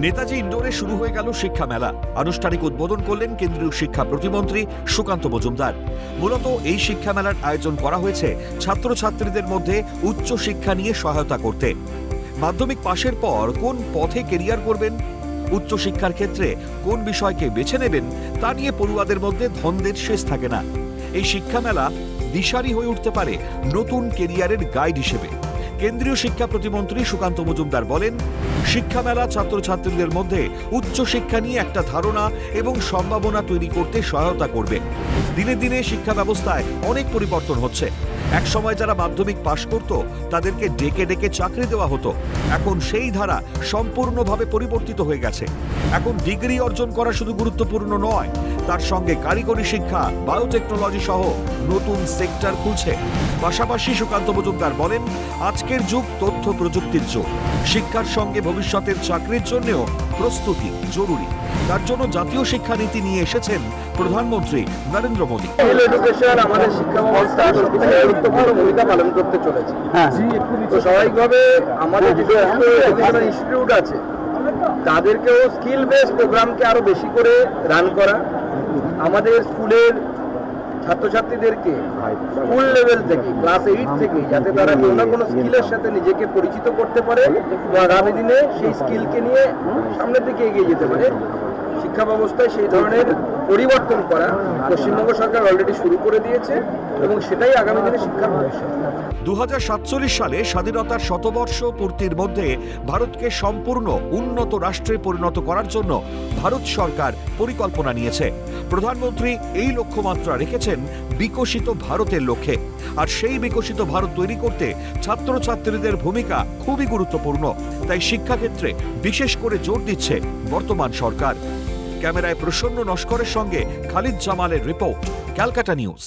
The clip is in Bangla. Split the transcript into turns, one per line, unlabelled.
নেতাজি ইন্ডোরে শুরু হয়ে গেল শিক্ষা মেলা। আনুষ্ঠানিক উদ্বোধন করলেন কেন্দ্রীয় শিক্ষা প্রতিমন্ত্রী সুকান্ত মজুমদার। মূলত এই শিক্ষা মেলার আয়োজন করা হয়েছে ছাত্রছাত্রীদের মধ্যে উচ্চ শিক্ষা নিয়ে সহায়তা করতে। মাধ্যমিক পাশের পর কোন পথে কেরিয়ার করবেন, উচ্চ শিক্ষার ক্ষেত্রে কোন বিষয়কে বেছে নেবেন, তা নিয়ে পড়ুয়াদের মধ্যে দ্বন্দ্বের শেষ থাকে না। এই শিক্ষা মেলা দিশারি হয়ে উঠতে পারে নতুন কেরিয়ারের গাইড হিসেবে। কেন্দ্রীয় শিক্ষা প্রতিমন্ত্রী সুকান্ত মজুমদার বলেন, শিক্ষা মেলা ছাত্রছাত্রীদের মধ্যে উচ্চ শিক্ষা নিয়ে একটা ধারণা এবং সম্ভাবনা তৈরি করতে সহায়তা করবে। দিনে দিনে শিক্ষা ব্যবস্থায় অনেক পরিবর্তন হচ্ছে। এক সময় যারা মাধ্যমিক পাশ করত তাদেরকে ডেকে ডেকে চাকরি দেওয়া হতো। এখন সেই ধারা সম্পূর্ণভাবে পরিবর্তিত হয়ে গেছে। এখন ডিগ্রি অর্জন করা শুধু গুরুত্বপূর্ণ নয়, তার সঙ্গে কারিগরি শিক্ষা, বায়োটেকনোলজি সহ নতুন সেক্টর খুলছে। পাশাপাশি সুকান্ত মজুমদার বলেন, আজকের যুগ তথ্য প্রযুক্তির যুগ। শিক্ষার সঙ্গে ভবিষ্যতের চাকরির জন্যও প্রস্তুতি জরুরি। তার জন্য জাতীয় শিক্ষানীতি নিয়ে এসেছেন প্রধানমন্ত্রী নরেন্দ্র মোদী।
এডুকেশন আমাদের শিক্ষা ব্যবস্থা সবথেকে গুরুত্বপূর্ণ ভূমিকা পালন করতে চলেছে। তো স্বাভাবিকভাবে আমাদের যে এডুকেশনাল ইনস্টিটিউট আছে তাদেরকেও স্কিল বেস প্রোগ্রামকে আরো বেশি করে রান করা, আমাদের স্কুলের ছাত্রছাত্রীদেরকে স্কুল লেভেল থেকে ক্লাস 8 থেকে যাতে তারা কোনো না কোনো স্কিলের সাথে নিজেকে পরিচিত করতে পারে এবং আগামী দিনে সেই স্কিলকে নিয়ে সামনের দিকে এগিয়ে যেতে পারে। শিক্ষা ব্যবস্থায় সেই ধরনের পরিবর্তন করা পশ্চিমবঙ্গ সরকার অলরেডি শুরু করে দিয়েছে এবং সেটাই আগামী দিনে শিক্ষার ভবিষ্যৎ।
2047 সালে স্বাধীনতার শতবর্ষ পূর্তির মধ্যে ভারতকে সম্পূর্ণ উন্নত রাষ্ট্রে পরিণত করার জন্য ভারত সরকার পরিকল্পনা নিয়েছে। প্রধানমন্ত্রী এই লক্ষ্যমাত্রা রেখেছেন বিকশিত ভারতের লক্ষ্যে। আর সেই বিকশিত ভারত তৈরি করতে ছাত্রছাত্রীদের ভূমিকা খুবই গুরুত্বপূর্ণ। তাই শিক্ষাক্ষেত্রে বিশেষ করে জোর দিচ্ছে বর্তমান সরকার। ক্যামেরায় প্রসন্ন নস্করের সঙ্গে খালিদ জামালের রিপোর্ট, ক্যালকাটা নিউজ।